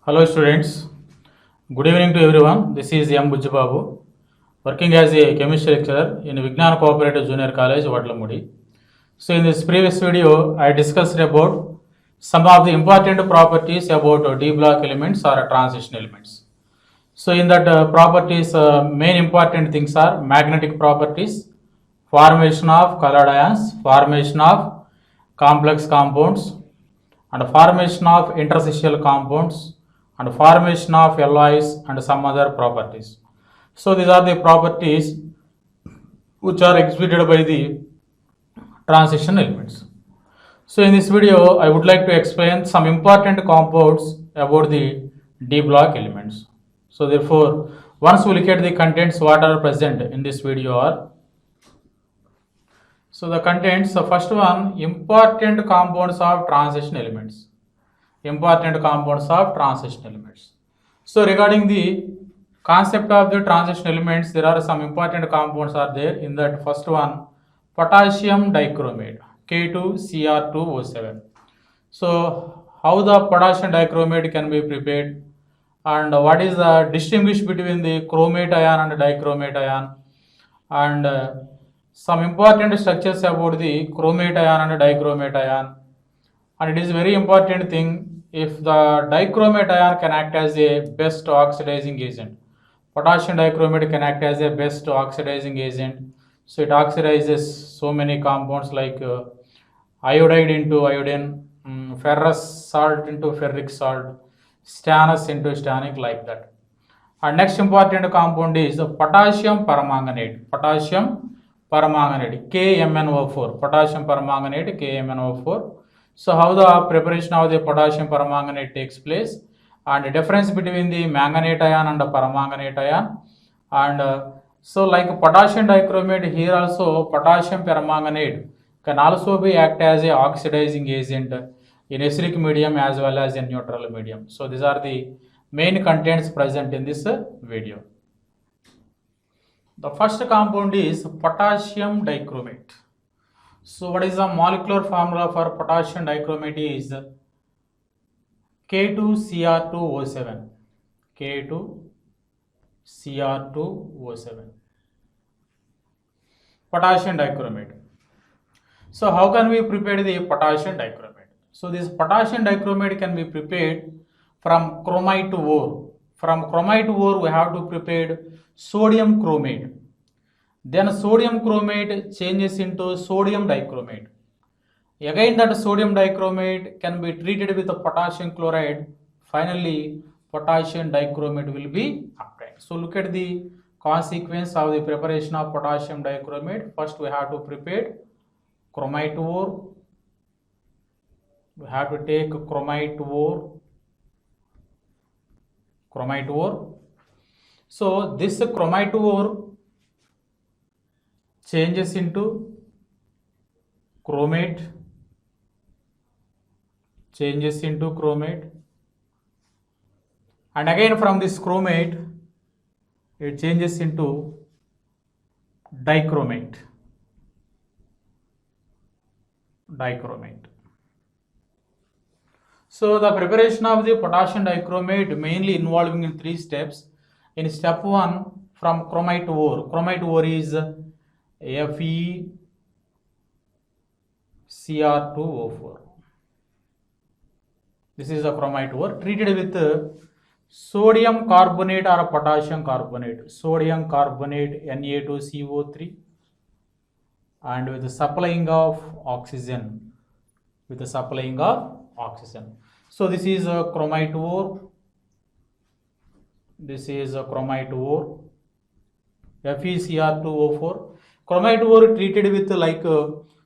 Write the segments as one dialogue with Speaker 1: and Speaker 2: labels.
Speaker 1: Hello students, good evening to everyone. This is M. Bujjababu, working as a chemistry lecturer in Vignan Cooperative Junior College, Vatlamudi. So in this previous video, I discussed about some of the important properties about D block elements or transition elements. So in that properties, main important things are magnetic properties, formation of colored ions, formation of complex compounds, and formation of interstitial compounds, and formation of alloys and some other properties. So these are the properties which are exhibited by the transition elements. So in this video, I would like to explain some important compounds about the D block elements. So therefore, once we look at the contents what are present in this video are, so the contents, the first one, important compounds of transition elements. Important compounds of transition elements. So regarding the concept of the transition elements, there are some important compounds are there. In that first one, potassium dichromate, K2Cr2O7. So how the potassium dichromate can be prepared, and what is the distinguish between the chromate ion and dichromate ion, and some important structures about the chromate ion and dichromate ion. And it is very important thing, if the dichromate ion can act as a best oxidizing agent, potassium dichromate can act as a best oxidizing agent. So it oxidizes so many compounds like iodide into iodine, ferrous salt into ferric salt, stannous into stannic, like that. And next important compound is potassium permanganate. Potassium permanganate, KMnO4. Potassium permanganate, KMnO4. So how the preparation of the potassium permanganate takes place, and the difference between the manganate ion and the permanganate ion. And so like potassium dichromate, here also potassium permanganate can also be act as a oxidizing agent in acidic medium as well as in neutral medium. So these are the main contents present in this video. The first compound is potassium dichromate. So what is the molecular formula for potassium dichromate is K2Cr2O7. K2Cr2O7. Potassium dichromate. So how can we prepare the potassium dichromate? So this potassium dichromate can be prepared from chromite ore. From chromite ore we have to prepare sodium chromate. Then sodium chromate changes into sodium dichromate. Again that sodium dichromate can be treated with the potassium chloride. Finally potassium dichromate will be obtained. So look at the consequence of the preparation of potassium dichromate. First we have to prepare chromite ore. We have to take chromite ore. So this chromite ore changes into chromate, and again from this chromate it changes into dichromate. So the preparation of the potassium dichromate mainly involving in 3 steps. In step 1, from chromite ore is FeCr2O4. This is the chromite ore treated with sodium carbonate or potassium carbonate, sodium carbonate Na2CO3, and with the supplying of oxygen. So this is a chromite ore. FeCr2O4. Chromite ore treated with like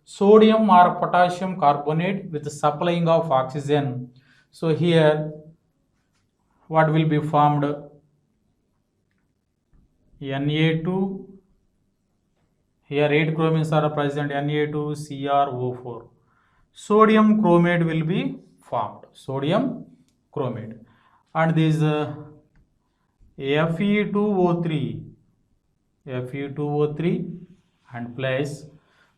Speaker 1: sodium or potassium carbonate with the supplying of oxygen. So here what will be formed? Na2. Here 8 chromines are present, Na2CrO4. Sodium chromate will be formed, and this Fe2O3 and plus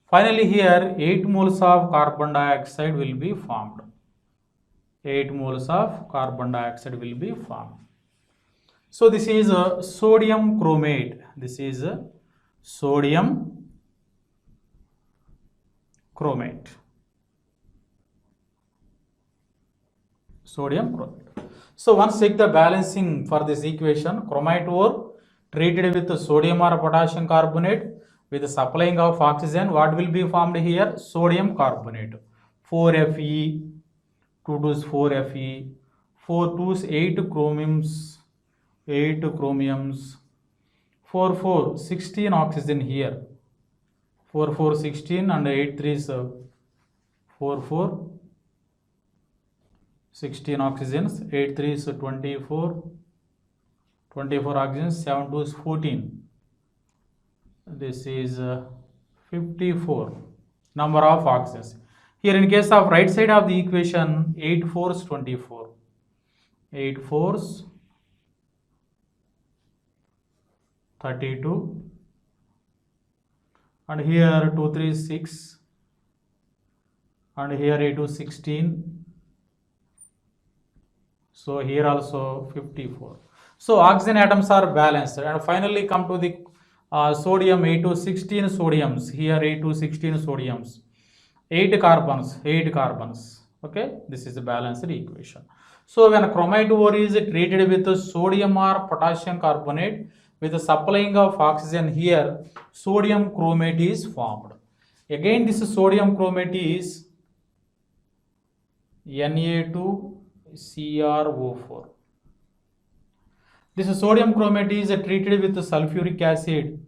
Speaker 1: finally here 8 moles of carbon dioxide will be formed. 8 moles of carbon dioxide will be formed. So this is sodium chromate. This is sodium chromate. Sodium chromate. So once check the balancing for this equation, chromate ore treated with sodium or potassium carbonate with supplying of oxygen, what will be formed here? Sodium carbonate. 4Fe, 2 2s 4Fe, 4 2s 8 chromiums, 4 4 16 oxygen here. 4 4 16 and 8 3s 4 4 16 oxygens, 8 3s 24 oxygens, 7 2s 14. This is 54 number of oxygens. Here in case of right side of the equation, 8 4s 24, 8 4s 32, and here 2 3 6, and here 8 2 16. So here also 54. So oxygen atoms are balanced, and finally come to the sodium 8 to 16 sodiums. Here 8 to 16 sodiums, 8 carbons. Okay, this is a balanced equation. So when chromate ore is treated with sodium or potassium carbonate with the supplying of oxygen, here sodium chromate is formed. Again this sodium chromate is Na2CrO4. This sodium chromate is treated with sulfuric acid.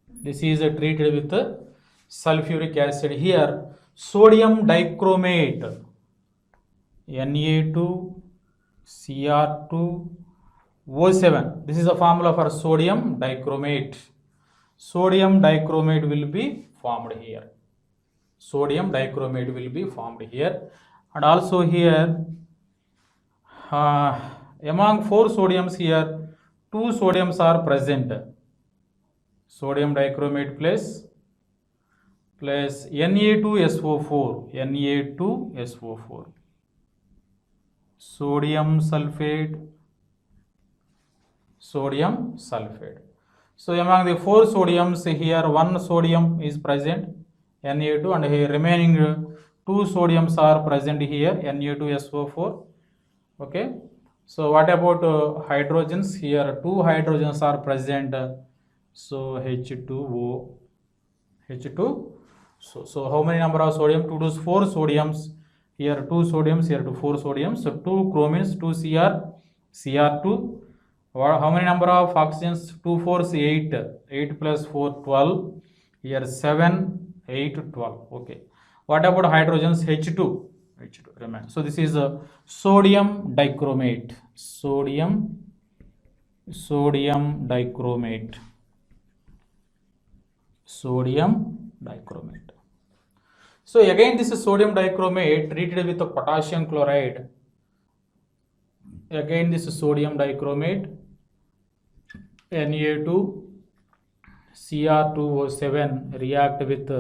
Speaker 1: This is treated with sulfuric acid. Here sodium dichromate, Na2Cr2O7. This is a formula for sodium dichromate. Sodium dichromate will be formed here. Sodium dichromate will be formed here. And also here among 4 sodiums, here 2 sodiums are present. Sodium dichromate plus Na2SO4, Na2SO4, sodium sulfate. So among the 4 sodiums, here 1 sodium is present, Na2, and here remaining 2 sodiums are present here, Na2SO4. Okay. So what about hydrogens? Here 2 hydrogens are present. So H2O. So how many number of sodium? 2 to 4 sodiums. Here 2 sodiums, here 4 sodiums. So 2 chromines, 2 Cr2. How many number of oxygens? 2 4s 8. 8 plus 4 12. Here 7 8 12. Okay. What about hydrogens? H2 remain. So this is a sodium dichromate. Sodium dichromate. So again this is sodium dichromate treated with a potassium chloride. Again this is sodium dichromate, Na2Cr2O7 react with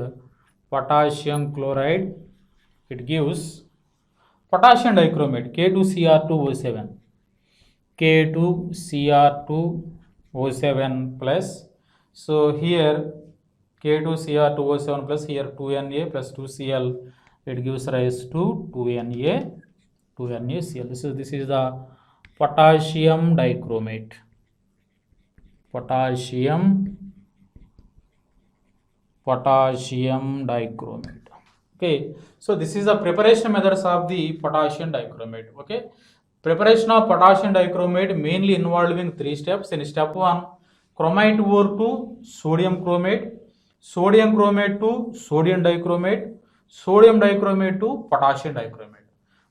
Speaker 1: potassium chloride. It gives potassium dichromate, K2Cr2O7. K2Cr2O7 plus. So here K2Cr2O7 plus, here 2Na plus 2Cl. It gives rise to 2NaCl. This is the potassium dichromate. Potassium dichromate. Okay, so this is the preparation methods of the potassium dichromate. Okay, preparation of potassium dichromate mainly involving 3 steps. In step 1, chromate ore to sodium chromate, sodium chromate to sodium dichromate, sodium dichromate to potassium dichromate.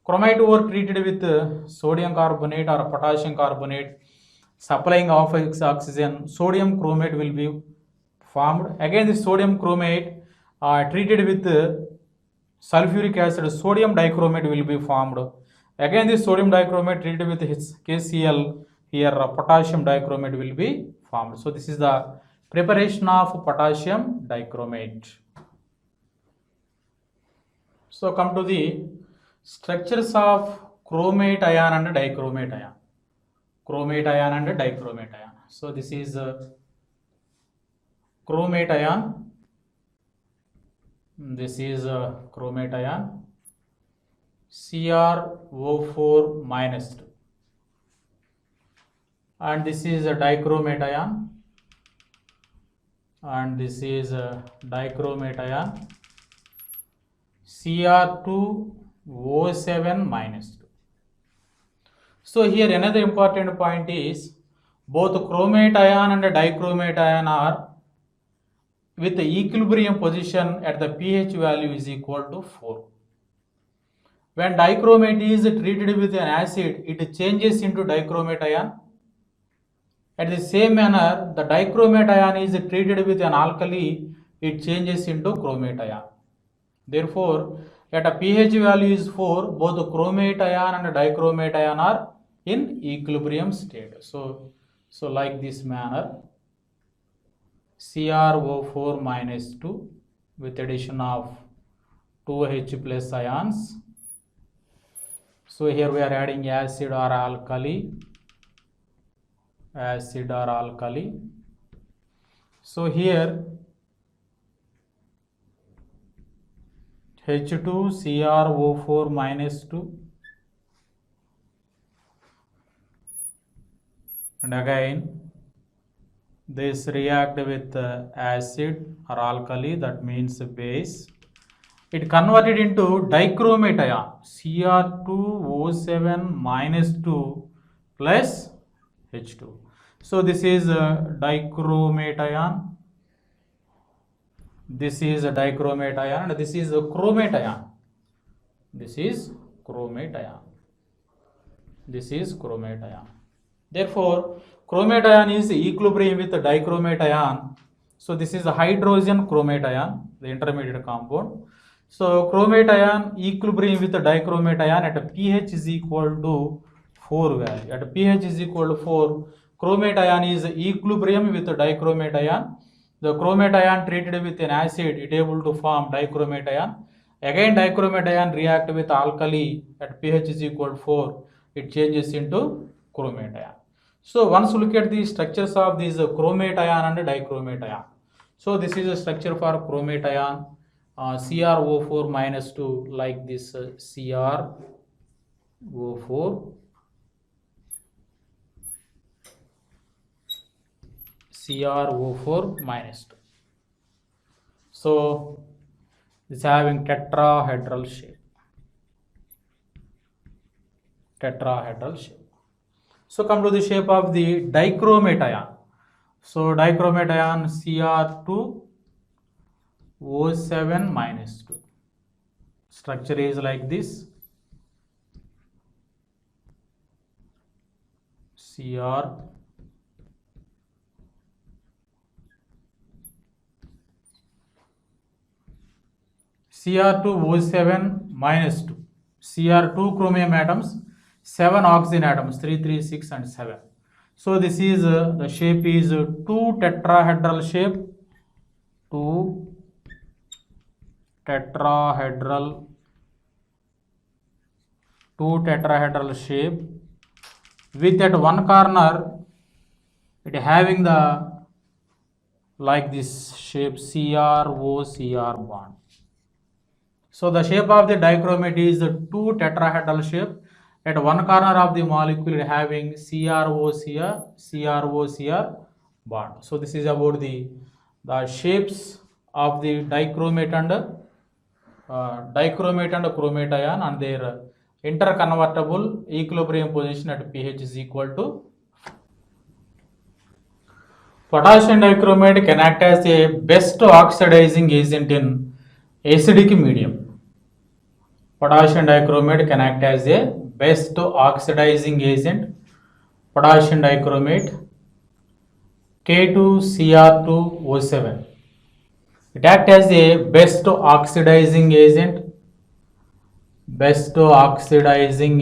Speaker 1: Chromate ore treated with sodium carbonate or potassium carbonate, supplying of oxygen, sodium chromate will be formed. Again this sodium chromate treated with sulfuric acid, sodium dichromate will be formed. Again this sodium dichromate treated with KCl, here potassium dichromate will be formed. So this is the preparation of potassium dichromate. So come to the Structures of chromate ion and dichromate ion. Chromate ion and dichromate ion. So this is chromate ion. This is chromate ion. CrO4 minus 2. And this is a dichromate ion. And this is a dichromate ion. Cr2O7 minus 2. So here another important point is both chromate ion and dichromate ion are with the equilibrium position at the pH value is equal to 4. When dichromate is treated with an acid, it changes into dichromate ion. At the same manner, the dichromate ion is treated with an alkali, it changes into chromate ion. Therefore, at a pH value is 4, both the chromate ion and dichromate ion are in equilibrium state. So like this manner, CrO4 minus 2 with addition of 2H plus ions. So here we are adding acid or alkali. So here H2CrO4 minus 2 and again this react with acid or alkali, that means base. It converted into dichromate ion, Cr2O7 minus 2 plus H2. So this is a dichromate ion. This is a dichromate ion and this is a chromate ion. This is chromate ion. This is chromate ion. Therefore, chromate ion is equilibrium with the dichromate ion. So this is a hydrogen chromate ion, the intermediate compound. So chromate ion equilibrium with the dichromate ion at a pH is equal to 4 value. At a pH is equal to 4, chromate ion is equilibrium with the dichromate ion. The chromate ion treated with an acid, it able to form dichromate ion. Again dichromate ion react with alkali at pH is equal to 4, it changes into chromate ion. So once look at the structures of these chromate ion and dichromate ion. So this is a structure for chromate ion, CrO4 minus 2, like this CrO4 minus 2. So it's having tetrahedral shape. So come to the shape of the dichromate ion. So dichromate ion Cr2O7 minus 2. Structure is like this. Cr2O7 minus 2. Cr2 chromium atoms, 7 oxygen atoms, 3, 3, 6 and 7. So this is the shape is 2 tetrahedral shape. 2 tetrahedral shape with at one corner it having the like this shape CrO-Cr bond. So the shape of the dichromate is 2 tetrahedral shape. At one corner of the molecule having CrO-Cr bond. So this is about the shapes of the dichromate and chromate ion and their interconvertible equilibrium position at pH is equal to. Potassium dichromate can act as a best oxidizing agent in acidic medium. Potassium dichromate can act as a best oxidizing agent. Potassium dichromate K2Cr2O7. It acts as a best oxidizing agent. Best oxidizing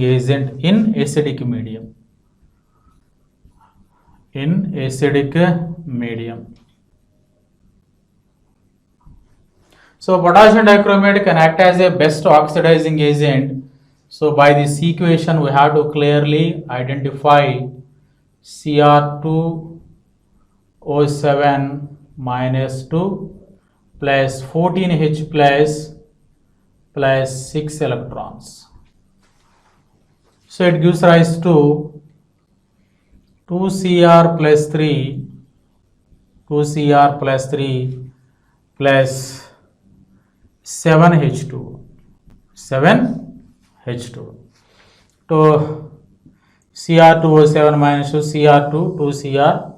Speaker 1: agent in acidic medium. So potassium dichromate can act as a best oxidizing agent. So by this equation we have to clearly identify Cr2O7 minus 2 plus 14H plus 6 electrons. So it gives rise to 2Cr plus 3 plus 7H2. 7H2. To Cr2O7 minus 2 Cr2 2Cr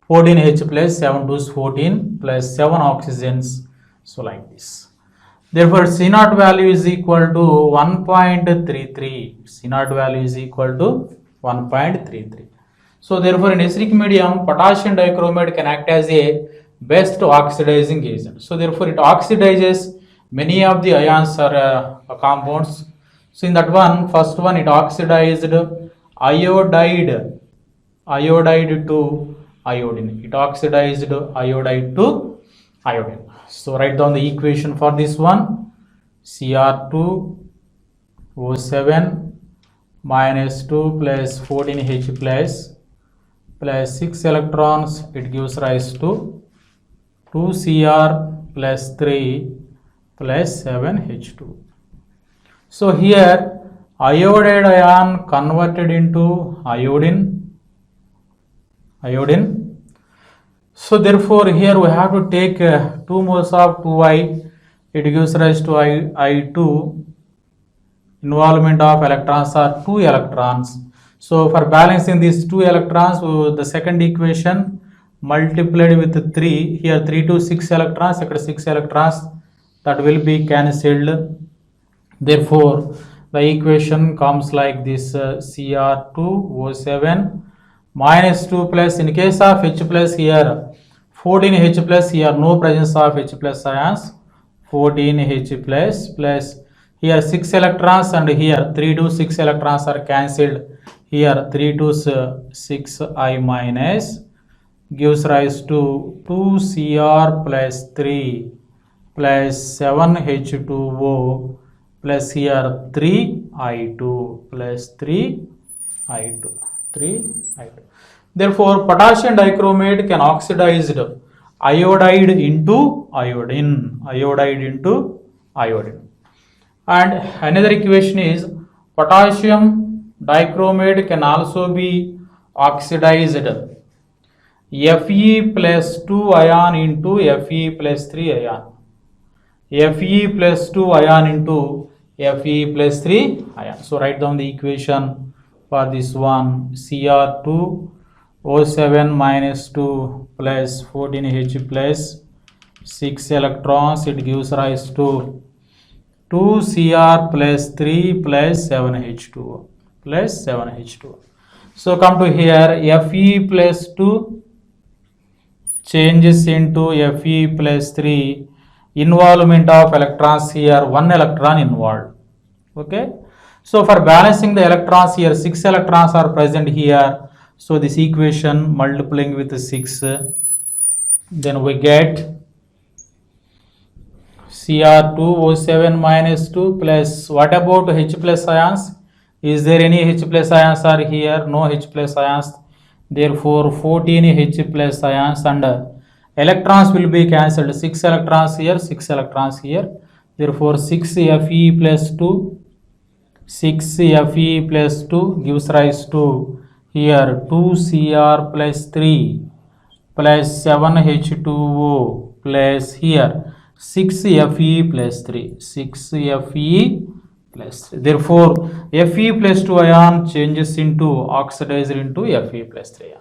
Speaker 1: 14H plus 7 2 is 14 plus 7 oxygens. So like this. Therefore, C0 value is equal to 1.33. C0 value is equal to 1.33. So therefore, in acidic medium, potassium dichromate can act as a best oxidizing agent. So therefore, it oxidizes many of the ions or compounds. So in that one, first one, it oxidized iodide to iodine. It oxidized iodide to iodine. So write down the equation for this one. Cr2O7 minus 2 plus 14H plus 6 electrons. It gives rise to 2Cr plus 3 plus 7H2. So here iodide ion converted into iodine. So therefore here we have to take 2 moles of 2I. It gives rise to I2. Involvement of electrons are 2 electrons. So for balancing these 2 electrons, the second equation multiplied with 3. Here 3 to 6 electrons, 6 electrons, that will be cancelled. Therefore the equation comes like this, Cr2O7 minus 2 plus, in case of H plus here 14H plus, here no presence of H plus ions, 14H plus here 6 electrons and here 3 to 6 electrons are cancelled. Here 3 to 6I minus gives rise to 2Cr plus 3 plus 7H2O plus here 3I2 plus 3I2. Therefore, potassium dichromate can oxidize iodide into iodine. And another equation is potassium dichromate can also be oxidized Fe plus 2 ion into Fe plus 3 ion. Fe plus 2 ion into Fe plus 3 ion. So write down the equation for this one. Cr2O7 minus 2 plus 14H plus 6 electrons. It gives rise to 2Cr plus 3 plus 7H2O. So come to here, Fe plus 2 changes into Fe plus 3. Involvement of electrons here, 1 electron involved. Okay. So for balancing the electrons here, 6 electrons are present here. So this equation multiplying with 6, then we get Cr2O7 minus 2 plus, what about H plus ions? Is there any H plus ions are here? No H plus ions. Therefore 14H plus ions and electrons will be cancelled. 6 electrons here, 6 electrons here. Therefore 6Fe plus 2 gives rise to here 2Cr plus 3 plus 7H2O plus here 6Fe plus 3. Therefore Fe plus 2 ion changes into oxidized into Fe plus 3 ion.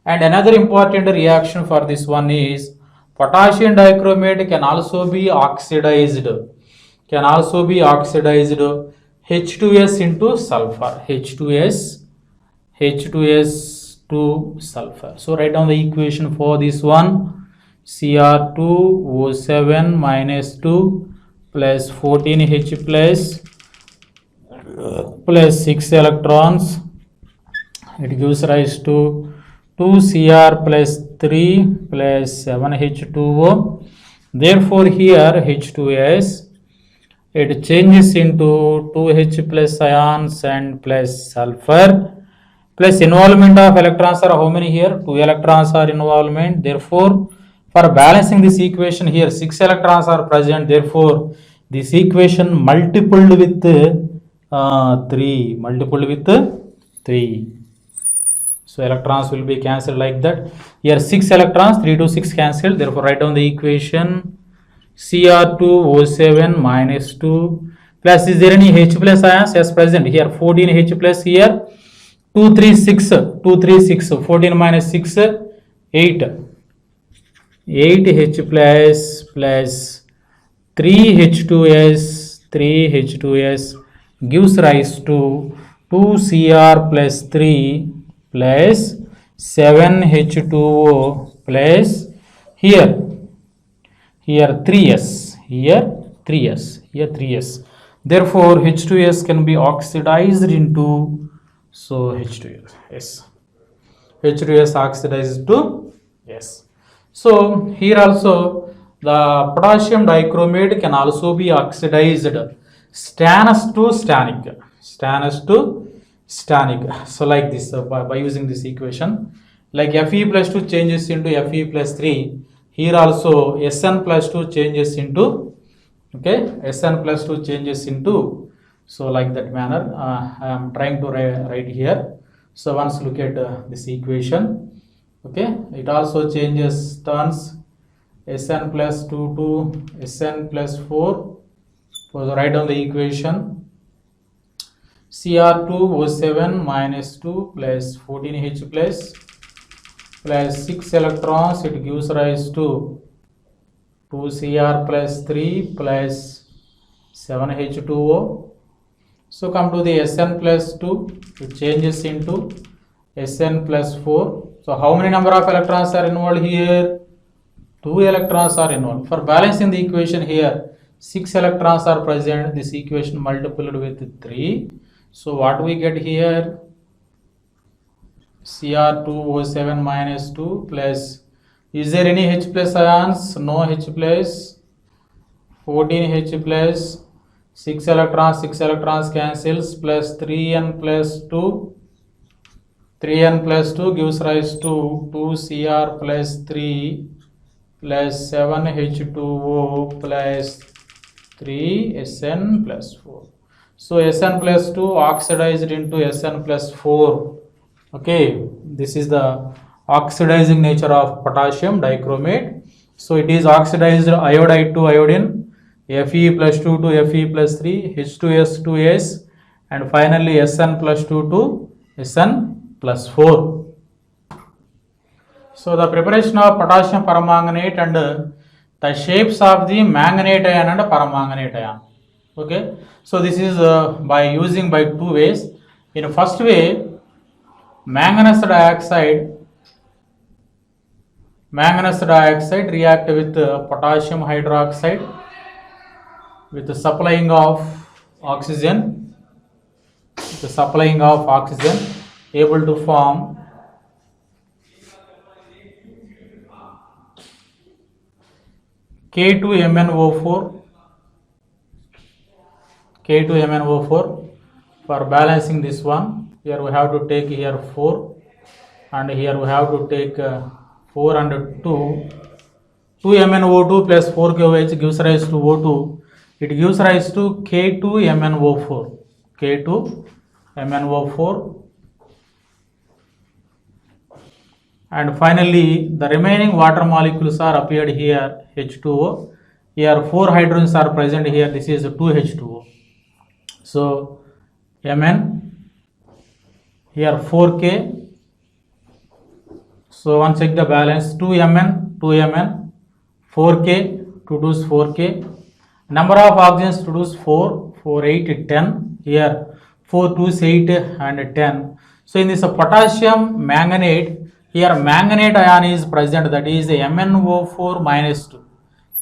Speaker 1: And another important reaction for this one is potassium dichromate can also be oxidized H2S into sulfur. H2S to sulfur. So write down the equation for this one. Cr2O7 minus 2 plus 14H plus 6 electrons. It gives rise to 2Cr plus 3 plus 7H2O. Therefore here H2S, it changes into 2H plus ions and plus sulfur, plus involvement of electrons are how many here? 2 electrons are involvement. Therefore for balancing this equation here 6 electrons are present. Therefore this equation multiplied with 3. So electrons will be cancelled like that. Here 6 electrons, 3 to 6 cancelled. Therefore write down the equation Cr2O7 minus 2 plus, is there any H plus ions? Yes, present here 14 H plus here, 2 3 6, 14 minus 6 8 H plus 3 H2S gives rise to 2 Cr plus 3 plus 7 H2O plus here 3s, here 3s. Therefore H2S can be oxidized into, so H2S, yes, H2S oxidized to S. So here also the potassium dichromate can also be oxidized stannous to stannic. So like this, by using this equation, like Fe plus 2 changes into Fe plus 3. Here also Sn plus 2 changes into, okay, Sn plus 2 changes into, so like that manner I am trying to write here. So once look at this equation, okay, it also turns Sn plus 2 to Sn plus 4. So write down the equation Cr2O7 minus 2 plus 14H plus 6 electrons, it gives rise to 2Cr plus 3 plus 7H2O. So come to the Sn plus 2, it changes into Sn plus 4. So how many number of electrons are involved here? 2 electrons are involved. For balancing the equation here, 6 electrons are present. This equation multiplied with 3. So what we get here? Cr2O7 minus 2 plus, is there any H plus ions? No H plus, 14 H plus, 6 electrons cancels, plus 3n plus 2. 3n plus 2 gives rise to 2Cr plus 3 plus 7H2O plus 3 Sn plus 4. So Sn plus 2 oxidized into Sn plus 4. Okay, this is the oxidizing nature of potassium dichromate. So it is oxidized iodide to iodine, Fe plus 2 to Fe plus 3, H2S to S, and finally Sn plus 2 to Sn plus 4. So the preparation of potassium permanganate and the shapes of the manganate ion and permanganate ion. Okay, so this is by using by 2 ways. In first way, manganese dioxide react with potassium hydroxide with the supplying of oxygen, able to form K2MnO4. For balancing this one, here we have to take here 4, and here we have to take 4 and 2. 2MnO2 plus 4KOH gives rise to O2. It gives rise to K2MnO4. And finally, the remaining water molecules are appeared here, H2O. Here 4 hydrogens are present here. This is 2H2O. So Mn, here 4K. So once check the balance, 2Mn, 4K, to do 4K. Number of oxygens to do 4, 4, 8, 10. Here 4, 2, 8 and 10. So in this potassium manganate, here manganate ion is present, that is MnO4 minus 2.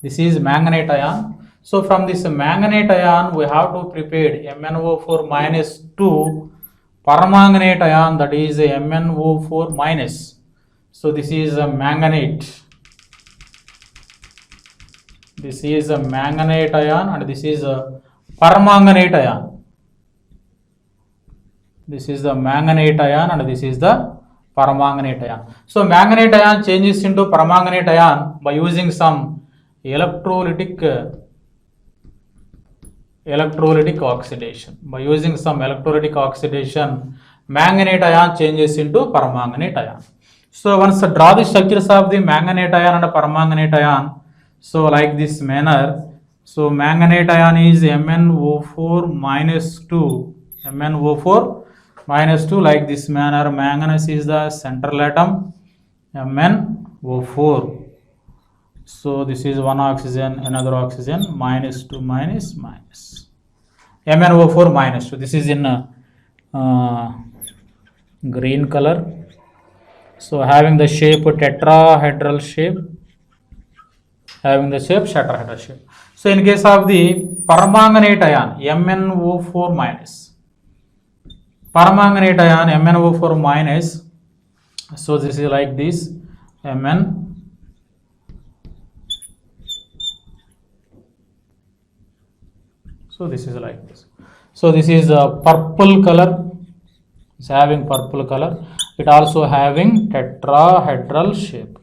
Speaker 1: This is manganate ion. So from this manganate ion, we have to prepare MnO4 minus 2 permanganate ion, that is MnO4 minus. So this is a manganate. This is a manganate ion and this is a permanganate ion. This is the manganate ion and this is the permanganate ion. So manganate ion changes into permanganate ion by using some electrolytic oxidation. By using some electrolytic oxidation, manganate ion changes into permanganate ion. So once draw the structures of the manganate ion and permanganate ion, so like this manner. So manganate ion is MnO4 minus 2, MnO4 minus 2, like this manner. Manganese is the central atom, MnO4. So this is one oxygen, another oxygen, minus 2, minus, minus. MnO4 minus 2. This is in green color. So having the shape tetrahedral shape, having the shape tetrahedral shape. So in case of the permanganate ion, MnO4 minus, permanganate ion MnO4 minus. So this is like this, Mn. So this is like this. So this is a purple color. It's having purple color. It also having tetrahedral shape.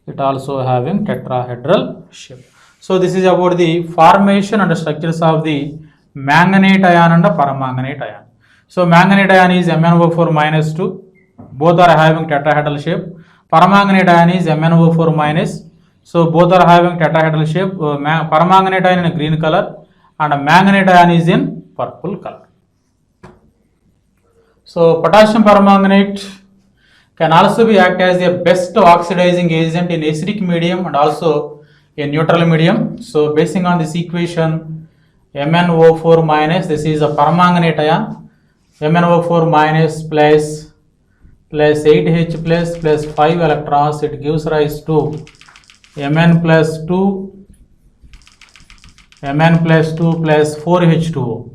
Speaker 1: It also having tetrahedral shape. So this is about the formation and structures of the manganate ion and the permanganate ion. So manganate ion is MnO4 minus 2. Both are having tetrahedral shape. Permanganate ion is MnO4 minus. So both are having tetrahedral shape. Permanganate ion in green color and manganate ion is in purple color. So potassium permanganate can also be act as a best oxidizing agent in acidic medium and also in neutral medium. So basing on this equation, MnO4 minus, this is a permanganate ion, MnO4 minus plus 8H plus 5 electrons, it gives rise to Mn plus 2 plus 4H2O.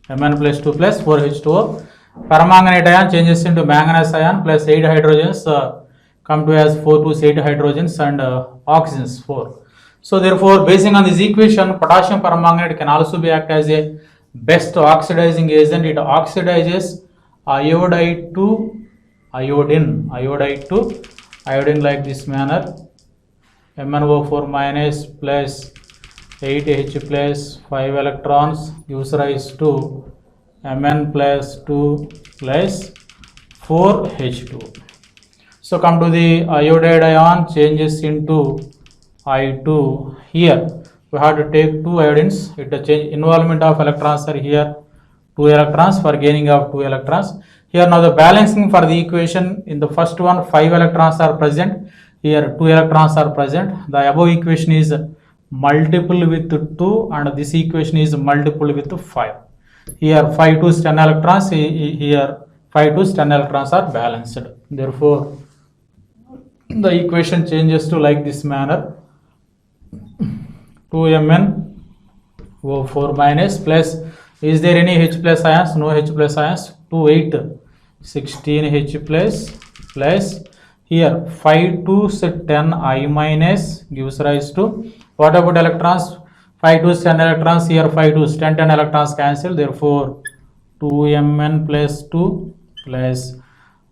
Speaker 1: Mn plus 2 plus 4H2O. Permanganate ion changes into manganese ion plus 8 hydrogens come to as 4 plus 8 hydrogens and oxygens 4. So therefore, basing on this equation, potassium permanganate can also be act as a best oxidizing agent. It oxidizes iodide to iodine like this manner. MnO4 minus plus 8H plus 5 electrons gives rise to Mn plus 2 plus 4H2. So come to the iodide ion changes into I2. Here we have to take 2 iodines. It change involvement of electrons are here 2 electrons for gaining of 2 electrons. Here now the balancing for the equation, in the first one 5 electrons are present. Here 2 electrons are present. The above equation is multiple with 2 and this equation is multiple with 5. Here 5 to 10 electrons, here 5 to 10 electrons are balanced. Therefore, the equation changes to like this manner. 2MnO4 minus plus, is there any H plus ions? No H plus ions. 2, 8, 16 H plus here 5 to 10 I minus gives rise to, what about electrons? 5 to 10 electrons, here 5 to 10 electrons cancel. Therefore 2Mn plus 2 plus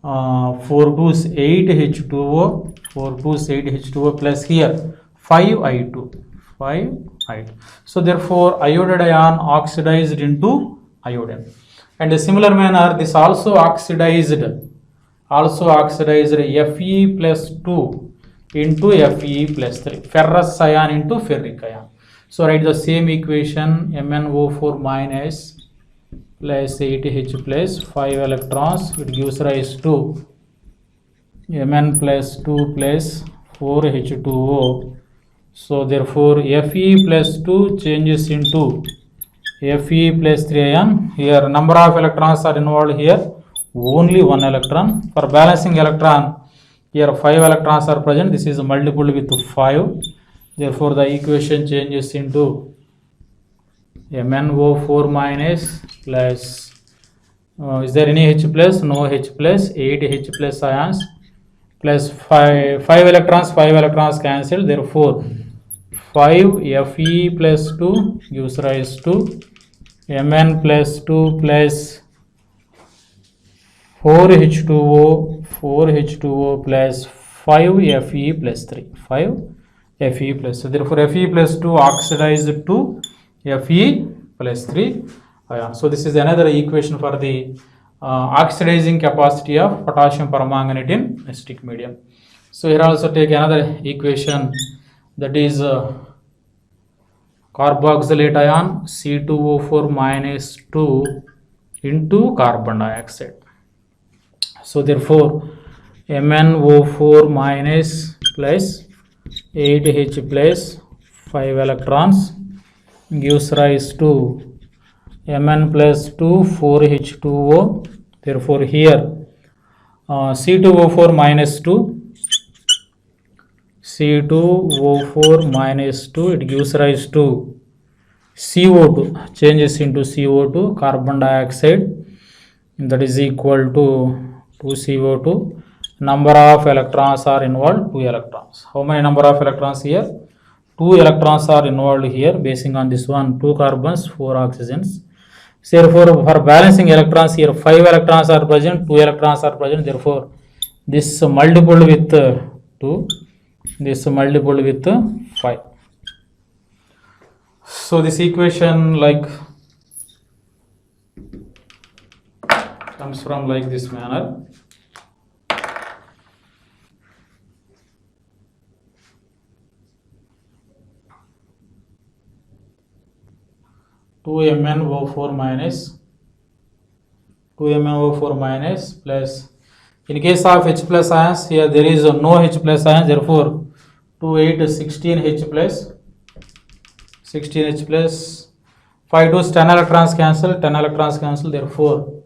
Speaker 1: 4 to 8 H2O, 4 to 8 H2O plus here 5 I2. So therefore iodide ion oxidized into iodine. And a similar manner, this also oxidized Fe plus 2 into Fe plus 3, ferrous ion into ferric ion. So write the same equation, MnO4 minus plus 8H plus 5 electrons, it gives rise to Mn plus 2 plus 4H2O. So therefore Fe plus 2 changes into Fe plus 3 ion. Here number of electrons are involved here, only 1 electron. For balancing electron, here 5 electrons are present, this is multiple with 5. Therefore the equation changes into MnO4 minus plus, is there any H plus? No H plus, 8 H plus ions plus 5 electrons cancelled. Therefore 5Fe plus 2 gives rise to Mn plus 2 plus 4H2O plus 5Fe plus 3. 5Fe plus. So therefore Fe plus 2 oxidized to Fe plus 3 ion. So this is another equation for the oxidizing capacity of potassium permanganate in acidic medium. So here also take another equation, that is carboxylate ion C2O4 minus 2 into carbon dioxide. So therefore MnO4 minus plus 8H plus 5 electrons gives rise to Mn plus 2 4H2O. Therefore here C2O4 minus 2 minus 2, it gives rise to CO2, changes into CO2, carbon dioxide, that is equal to 2 CO2. Number of electrons are involved, 2 electrons. How many number of electrons here? 2 electrons are involved here. Basing on this one, 2 carbons, 4 oxygens. So therefore for balancing electrons here, 5 electrons are present, 2 electrons are present. Therefore this multiplied with 2, this multiplied with 5. So this equation like comes from like this manner. Two MnO4 minus plus, in case of H plus ions, here there is no H plus ions, therefore 2 8 16H plus 5 2 10 electrons cancel, therefore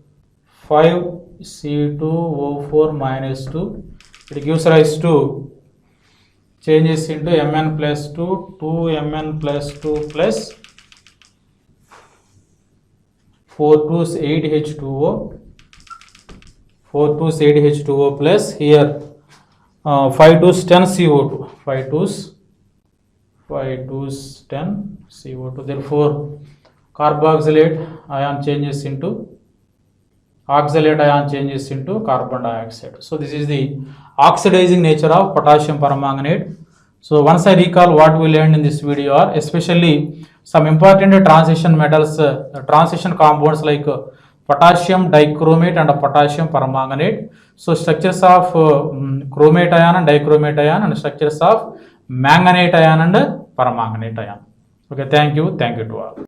Speaker 1: 5C2O4 minus 2, it gives rise to changes into Mn plus 2, 2Mn plus 2 plus 4 2s 8H2O, 4 2s 8H2O plus here 5 2s 10 CO2, 5 2s 10 CO2. Therefore carboxylate ion changes into oxalate ion changes into carbon dioxide. So this is the oxidizing nature of potassium permanganate. So once I recall what we learned in this video are especially some important transition metals, transition compounds like potassium dichromate and potassium permanganate. So structures of chromate ion and dichromate ion, and structures of manganate ion and permanganate ion. Okay, thank you to all.